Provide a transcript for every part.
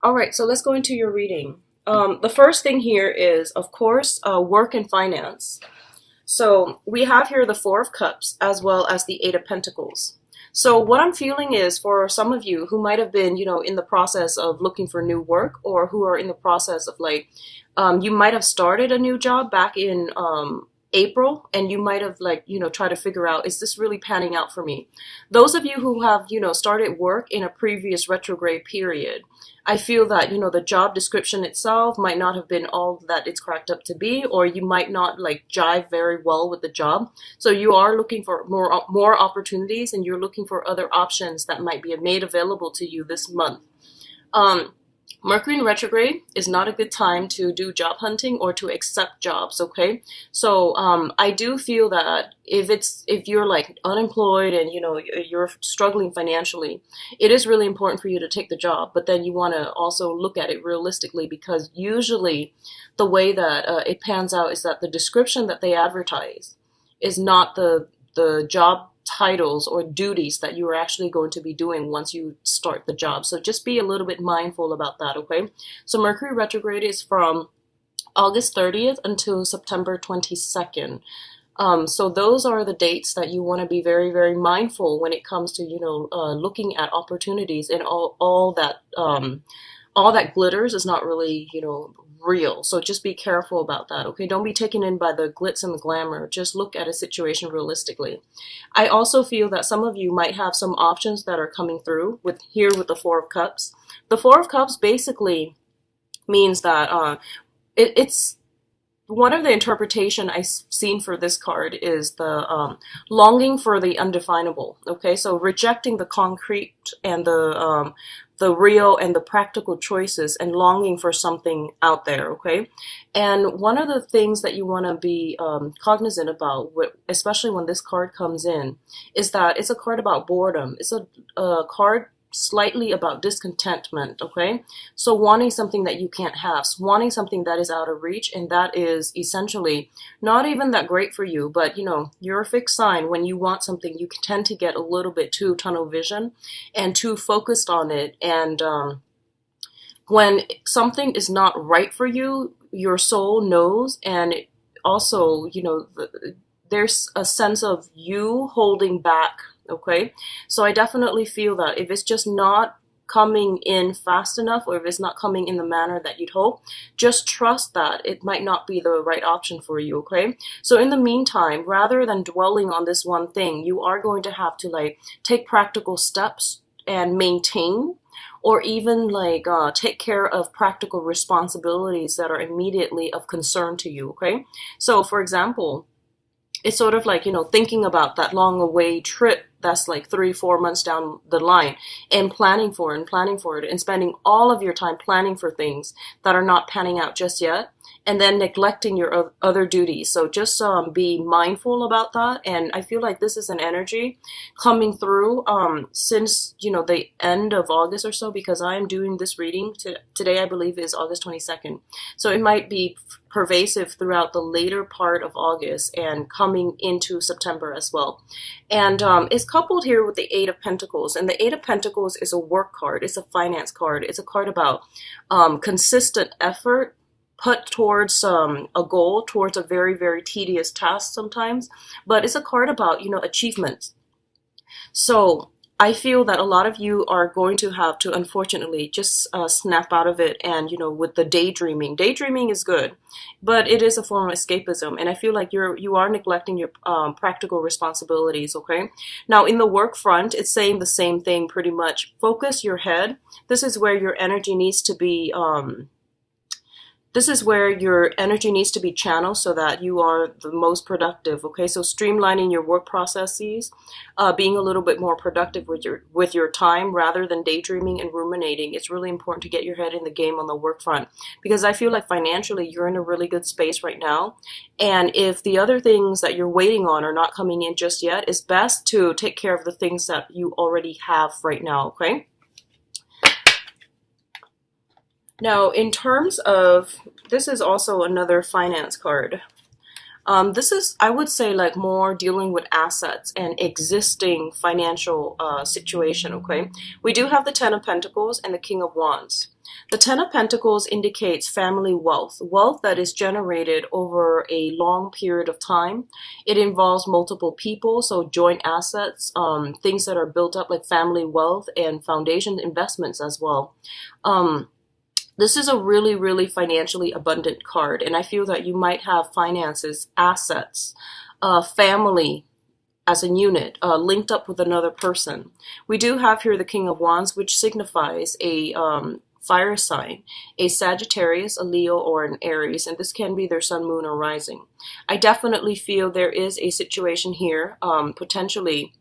All right, so let's go into your reading. The first thing here is, of course, work and finance. So we have here the Four of Cups as well as the Eight of Pentacles. So what I'm feeling is for some of you who might have been, in the process of looking for new work, or who are in the process of you might have started a new job back in April, and you might have tried to figure out, is this really panning out for me? Those of you who have, started work in a previous retrograde period, I feel that, the job description itself might not have been all that it's cracked up to be, or you might not jive very well with the job. So you are looking for more opportunities, and you're looking for other options that might be made available to you this month. Mercury in retrograde is not a good time to do job hunting or to accept jobs, okay? So I do feel that if you're unemployed and you're struggling financially, it is really important for you to take the job, but then you want to also look at it realistically, because usually the way that it pans out is that the description that they advertise is not the job titles or duties that you are actually going to be doing once you start the job. So just be a little bit mindful about that, okay? So Mercury retrograde is from August 30th until September 22nd. So those are the dates that you want to be very, very mindful when it comes to, looking at opportunities, and all that glitters is not really, real. So just be careful about that, okay? Don't be taken in by the glitz and the glamour. Just look at a situation realistically. I also feel that some of you might have some options that are coming through with the Four of Cups. The Four of Cups basically means that it's one of the interpretation I've seen for this card is the longing for the undefinable. Okay, so rejecting the concrete and the real and the practical choices, and longing for something out there. Okay, and one of the things that you want to be cognizant about, especially when this card comes in, is that it's a card about boredom. It's a card slightly about discontentment, okay? So wanting something that you can't have, wanting something that is out of reach, and that is essentially not even that great for you, but you're a fixed sign. When you want something, you tend to get a little bit too tunnel vision and too focused on it, and when something is not right for you, your soul knows, and also, there's a sense of you holding back. Okay, so I definitely feel that if it's just not coming in fast enough, or if it's not coming in the manner that you'd hope, just trust that it might not be the right option for you, okay? So in the meantime, rather than dwelling on this one thing, you are going to have to take practical steps and maintain, or even take care of practical responsibilities that are immediately of concern to you, okay? So for example, it's sort of thinking about that long away trip that's 3-4 months down the line, and planning for it, and spending all of your time planning for things that are not panning out just yet, and then neglecting your other duties. So just be mindful about that. And I feel like this is an energy coming through since the end of August or so, because I am doing this reading today, I believe is August 22nd. So it might be pervasive throughout the later part of August and coming into September as well. And it's coupled here with the Eight of Pentacles. And the Eight of Pentacles is a work card. It's a finance card. It's a card about consistent effort put towards a goal, towards a very, very tedious task sometimes. But it's a card about, achievements. So I feel that a lot of you are going to have to, unfortunately, just snap out of it. And, with the daydreaming. Daydreaming is good, but it is a form of escapism. And I feel like you are neglecting your practical responsibilities, okay? Now, in the work front, it's saying the same thing pretty much. Focus your head. This is where your energy needs to be channeled so that you are the most productive, okay? So streamlining your work processes, being a little bit more productive with your time rather than daydreaming and ruminating. It's really important to get your head in the game on the work front, because I feel like financially you're in a really good space right now. And if the other things that you're waiting on are not coming in just yet, it's best to take care of the things that you already have right now, okay? Now, in terms of, this is also another finance card. This is, I would say, like more dealing with assets and existing financial situation, okay? We do have the Ten of Pentacles and the King of Wands. The Ten of Pentacles indicates family wealth, wealth that is generated over a long period of time. It involves multiple people, so joint assets, things that are built up like family wealth and foundation investments as well. This is a really, really financially abundant card, and I feel that you might have finances, assets, family as a unit, linked up with another person. We do have here the King of Wands, which signifies a fire sign, a Sagittarius, a Leo, or an Aries, and this can be their sun, moon, or rising. I definitely feel there is a situation here, potentially,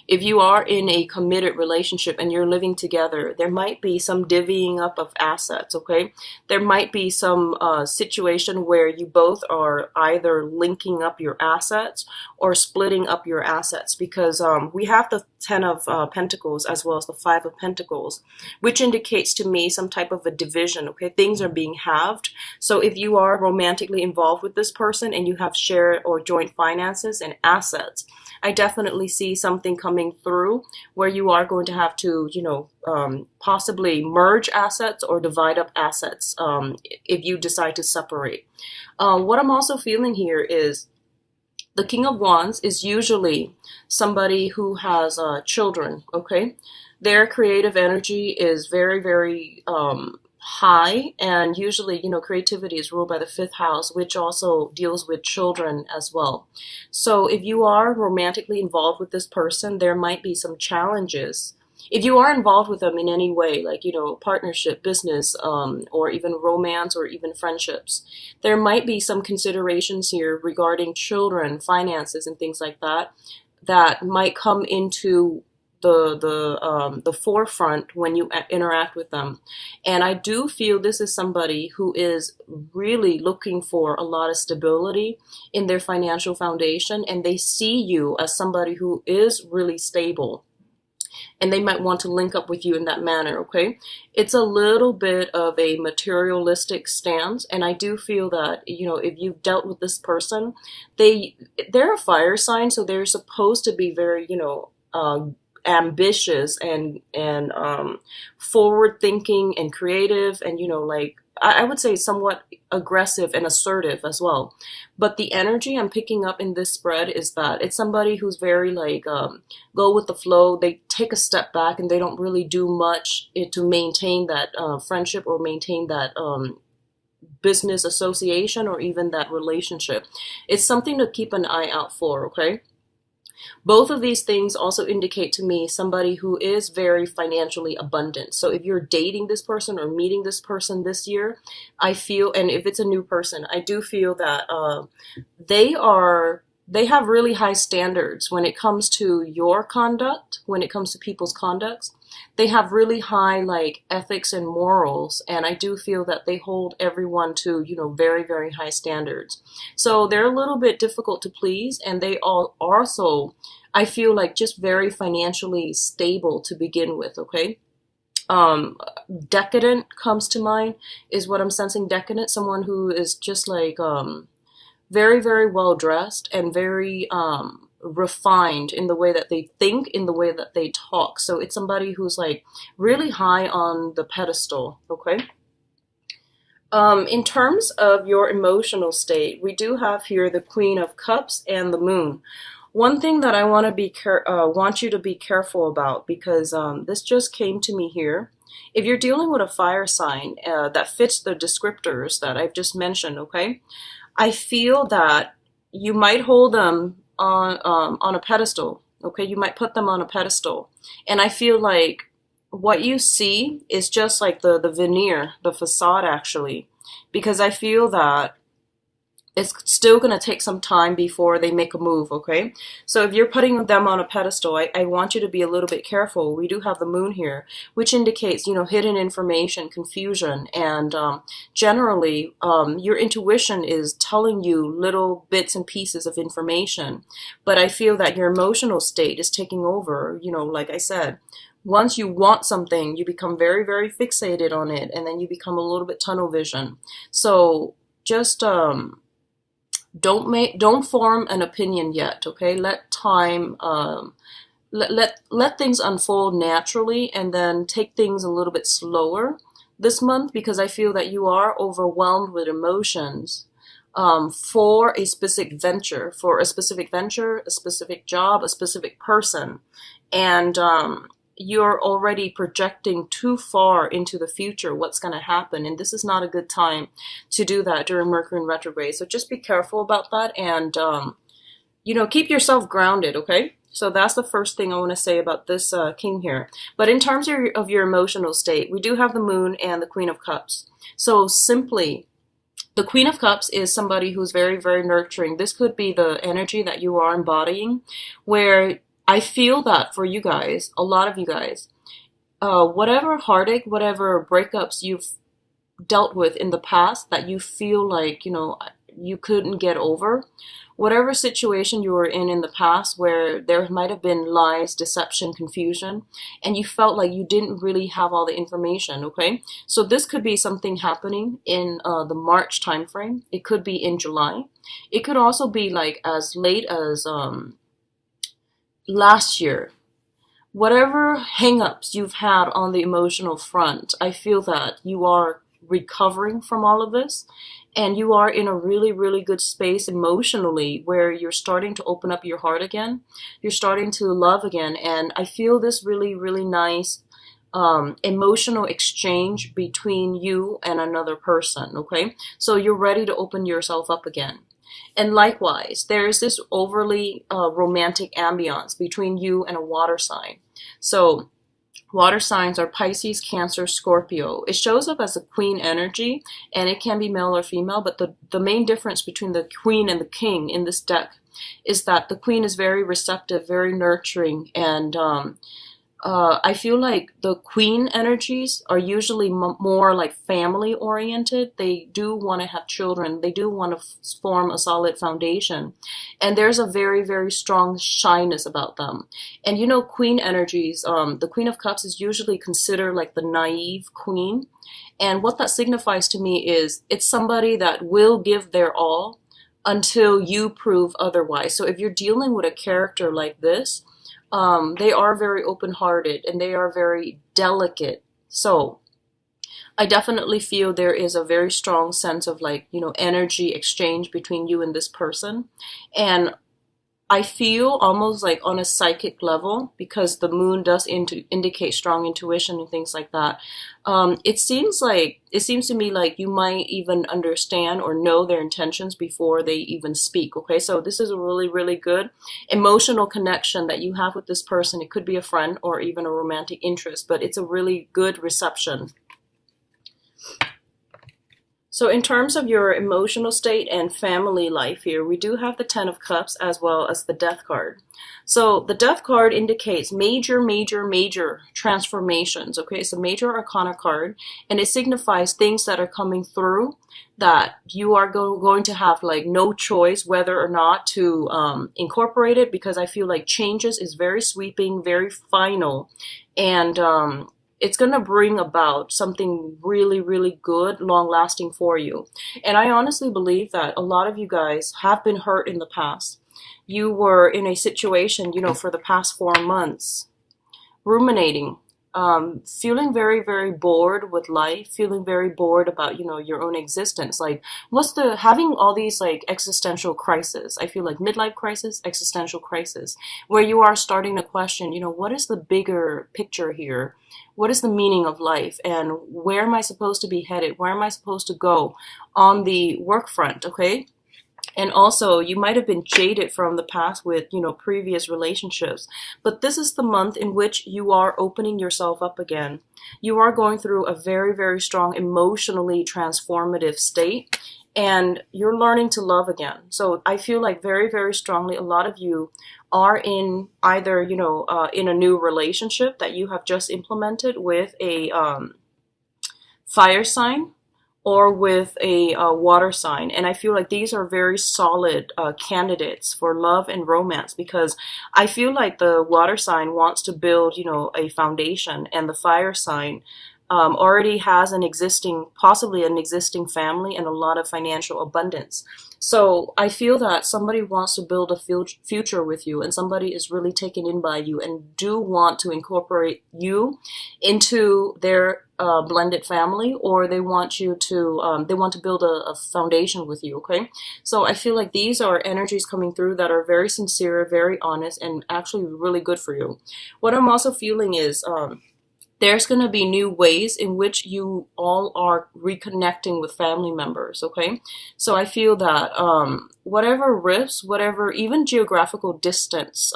if you are in a committed relationship and you're living together, there might be some divvying up of assets, okay? There might be some situation where you both are either linking up your assets or splitting up your assets, because we have the Ten of Pentacles as well as the Five of Pentacles, which indicates to me some type of a division, okay? Things are being halved. So if you are romantically involved with this person and you have shared or joint finances and assets, I definitely see something coming through where you are going to have to, possibly merge assets or divide up assets if you decide to separate. What I'm also feeling here is the King of Wands is usually somebody who has children, okay? Their creative energy is very, very high, and usually, creativity is ruled by the fifth house, which also deals with children as well. So if you are romantically involved with this person, there might be some challenges. If you are involved with them in any way, like, partnership, business, or even romance, or even friendships, there might be some considerations here regarding children, finances, and things like that, that might come into the forefront when you interact with them. And I do feel this is somebody who is really looking for a lot of stability in their financial foundation, and they see you as somebody who is really stable, and they might want to link up with you in that manner, okay? It's a little bit of a materialistic stance, and I do feel that, if you've dealt with this person, they're a fire sign, so they're supposed to be very, ambitious and forward thinking and creative, and I would say somewhat aggressive and assertive as well. But the energy I'm picking up in this spread is that it's somebody who's very go with the flow. They take a step back and they don't really do much to maintain that friendship or maintain that business association or even that relationship. It's something to keep an eye out for, okay? Both of these things also indicate to me somebody who is very financially abundant. So if you're dating this person or meeting this person this year, I feel, and if it's a new person, I do feel that they have really high standards when it comes to your conduct, when it comes to people's conducts. They have really high ethics and morals, and I do feel that they hold everyone to, very, very high standards. So they're a little bit difficult to please, and they all also, I feel just very financially stable to begin with, okay? Decadent comes to mind is what I'm sensing. Decadent, someone who is just very, very well dressed and very refined in the way that they think, in the way that they talk. So it's somebody who's really high on the pedestal, okay? In terms of your emotional state, we do have here the Queen of Cups and the Moon. One thing that I want you to be careful about, because this just came to me here. If you're dealing with a fire sign that fits the descriptors that I've just mentioned, okay, I feel that you might hold them on a pedestal, okay? You might put them on a pedestal, and I feel what you see is just the veneer, the facade, actually, because I feel that it's still going to take some time before they make a move, okay? So if you're putting them on a pedestal, I want you to be a little bit careful. We do have the Moon here, which indicates, hidden information, confusion, and generally, your intuition is telling you little bits and pieces of information. But I feel that your emotional state is taking over, like I said. Once you want something, you become very, very fixated on it, and then you become a little bit tunnel vision. So just Don't form an opinion yet, okay? Let time let things unfold naturally, and then take things a little bit slower this month, because I feel that you are overwhelmed with emotions for a specific venture, a specific job, a specific person, and you're already projecting too far into the future what's going to happen, and this is not a good time to do that during Mercury in retrograde. So just be careful about that, and keep yourself grounded, okay? So that's the first thing I want to say about this king here. But in terms of your emotional state, we do have the moon and the Queen of Cups. So simply, the Queen of Cups is somebody who's very, very nurturing. This could be the energy that you are embodying, where I feel that for you guys, a lot of you guys, whatever heartache, whatever breakups you've dealt with in the past that you feel like, you couldn't get over, whatever situation you were in the past where there might have been lies, deception, confusion, and you felt like you didn't really have all the information, okay? So this could be something happening in the March timeframe. It could be in July. It could also be like as late as last year. Whatever hangups you've had on the emotional front, I feel that you are recovering from all of this, and you are in a really, really good space emotionally where you're starting to open up your heart again. You're starting to love again, and I feel this really, really nice emotional exchange between you and another person, okay? So you're ready to open yourself up again. And likewise, there is this overly romantic ambiance between you and a water sign. So water signs are Pisces, Cancer, Scorpio. It shows up as a queen energy, and it can be male or female, but the main difference between the queen and the king in this deck is that the queen is very receptive, very nurturing, and I feel like the queen energies are usually more like family oriented. They do want to have children. They do want to form a solid foundation. And there's a very, very strong shyness about them. And queen energies, the Queen of Cups is usually considered like the naive queen. And what that signifies to me is it's somebody that will give their all until you prove otherwise. So if you're dealing with a character like this, they are very open-hearted and they are very delicate. So I definitely feel there is a very strong sense of energy exchange between you and this person. And I feel almost like on a psychic level, because the moon does indicate strong intuition and things like that. It seems to me like you might even understand or know their intentions before they even speak. Okay, so this is a really, really good emotional connection that you have with this person. It could be a friend or even a romantic interest, but it's a really good reception. So in terms of your emotional state and family life here, we do have the Ten of Cups as well as the Death card. So the Death card indicates major, major, major transformations. Okay, it's a major arcana card, and it signifies things that are coming through that you are going to have no choice whether or not to incorporate it, because I feel like changes is very sweeping, very final, and it's going to bring about something really, really good, long-lasting for you. And I honestly believe that a lot of you guys have been hurt in the past. You were in a situation, for the past 4 months, ruminating, feeling very, very bored with life, feeling very bored about, your own existence. Having all these existential crises. I feel like midlife crisis, existential crisis, where you are starting to question, what is the bigger picture here? What is the meaning of life, and where am I supposed to be headed? Where am I supposed to go on the work front, okay? And also, you might have been jaded from the past with, previous relationships. But this is the month in which you are opening yourself up again. You are going through a very, very strong, emotionally transformative state, and you're learning to love again. So I feel like very, very strongly a lot of you are in either, in a new relationship that you have just implemented with a fire sign or with a water sign. And I feel like these are very solid candidates for love and romance, because I feel like the water sign wants to build, a foundation, and the fire sign already has an existing, possibly an existing family and a lot of financial abundance. So I feel that somebody wants to build a future with you, and somebody is really taken in by you and do want to incorporate you into their blended family, or they want you to they want to build a foundation with you. Okay, so I feel like these are energies coming through that are very sincere, very honest, and actually really good for you. What I'm also feeling is there's going to be new ways in which you all are reconnecting with family members. Okay, so I feel that whatever rifts, whatever even geographical distance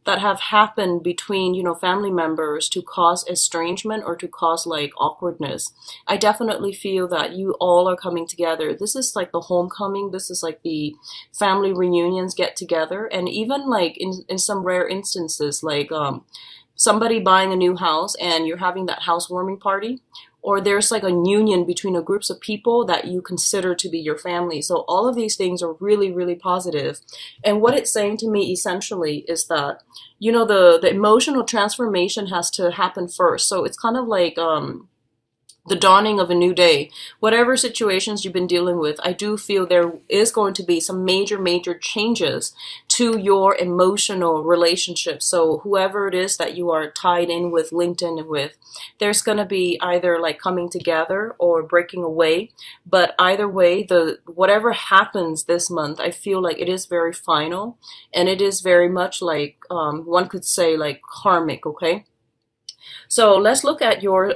that have happened between, you know, family members to cause estrangement or to cause like awkwardness, I definitely feel that you all are coming together. This is like the homecoming, this is like the family reunions get together. And even like in some rare instances, like somebody buying a new house and you're having that housewarming party, or there's like a union between a groups of people that you consider to be your family. So all of these things are really, really positive. And what it's saying to me essentially is that, you know, the emotional transformation has to happen first. So it's kind of like the dawning of a new day. Whatever situations you've been dealing with, I do feel there is going to be some major, major changes to your emotional relationship. So whoever it is that you are tied in with, linked in with, there's going to be either like coming together or breaking away. But either way, the whatever happens this month, I feel like it is very final, and it is very much like one could say like karmic. Okay, so let's look at your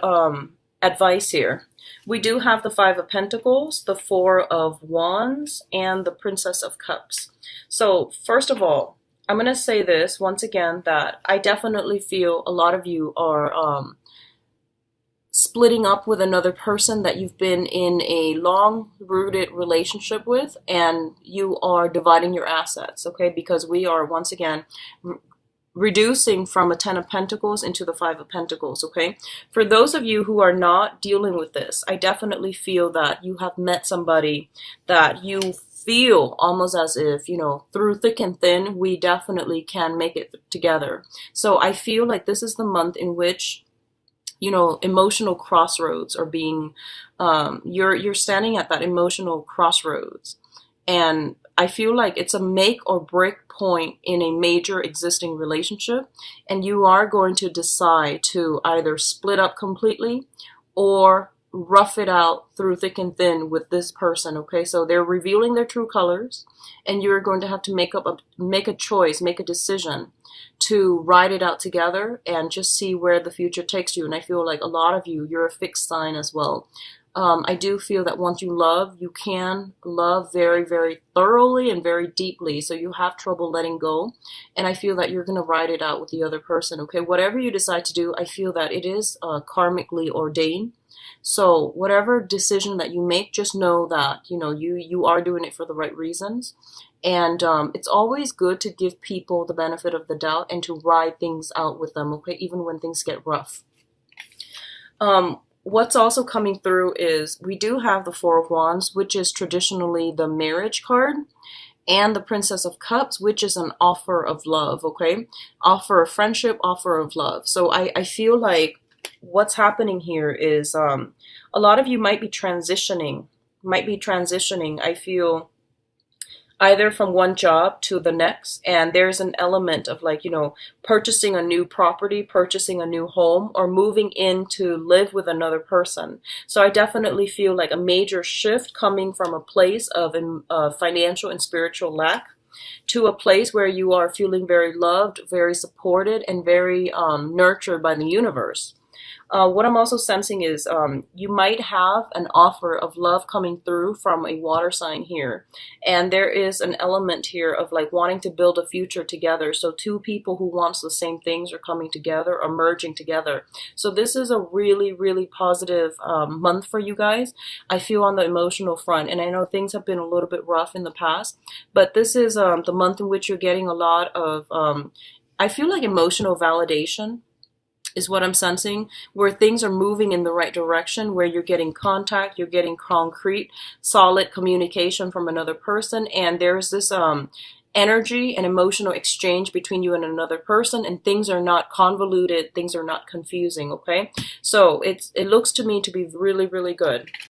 advice here. We do have the Five of Pentacles, the Four of Wands, and the Princess of Cups. So first of all, I'm going to say this once again, that I definitely feel a lot of you are splitting up with another person that you've been in a long-rooted relationship with, and you are dividing your assets, okay? Because we are, once again, reducing from a Ten of Pentacles into the Five of Pentacles, okay? For those of you who are not dealing with this, I definitely feel that you have met somebody that you feel almost as if, you know, through thick and thin, we definitely can make it together. So I feel like this is the month in which, you know, emotional crossroads are being, you're standing at that emotional crossroads. And I feel like it's a make or break point in a major existing relationship, and you are going to decide to either split up completely or rough it out through thick and thin with this person. Okay, so they're revealing their true colors, and you're going to have to make a choice, make a decision to ride it out together and just see where the future takes you. And I feel like a lot of you, you're a fixed sign as well. I do feel that once you love, you can love very, very thoroughly and very deeply. So you have trouble letting go. And I feel that you're going to ride it out with the other person. Okay, whatever you decide to do, I feel that it is karmically ordained. So whatever decision that you make, just know that, you know, you are doing it for the right reasons. And it's always good to give people the benefit of the doubt and to ride things out with them, okay, even when things get rough. What's also coming through is we do have the Four of Wands, which is traditionally the marriage card, and the Princess of Cups, which is an offer of love, okay? Offer of friendship, offer of love. So I feel like what's happening here is a lot of you might be transitioning, I feel, either from one job to the next, and there's an element of like, you know, purchasing a new property, purchasing a new home, or moving in to live with another person. So I definitely feel like a major shift coming from a place of financial and spiritual lack to a place where you are feeling very loved, very supported, and very nurtured by the universe. What I'm also sensing is you might have an offer of love coming through from a water sign here. And there is an element here of like wanting to build a future together. So two people who want the same things are coming together, are merging together. So this is a really, really positive month for you guys. I feel on the emotional front. And I know things have been a little bit rough in the past. But this is the month in which you're getting a lot of, I feel like emotional validation is what I'm sensing, where things are moving in the right direction, where you're getting contact, you're getting concrete, solid communication from another person. And there's this energy and emotional exchange between you and another person, and things are not convoluted, things are not confusing, okay? So it looks to me to be really, really good.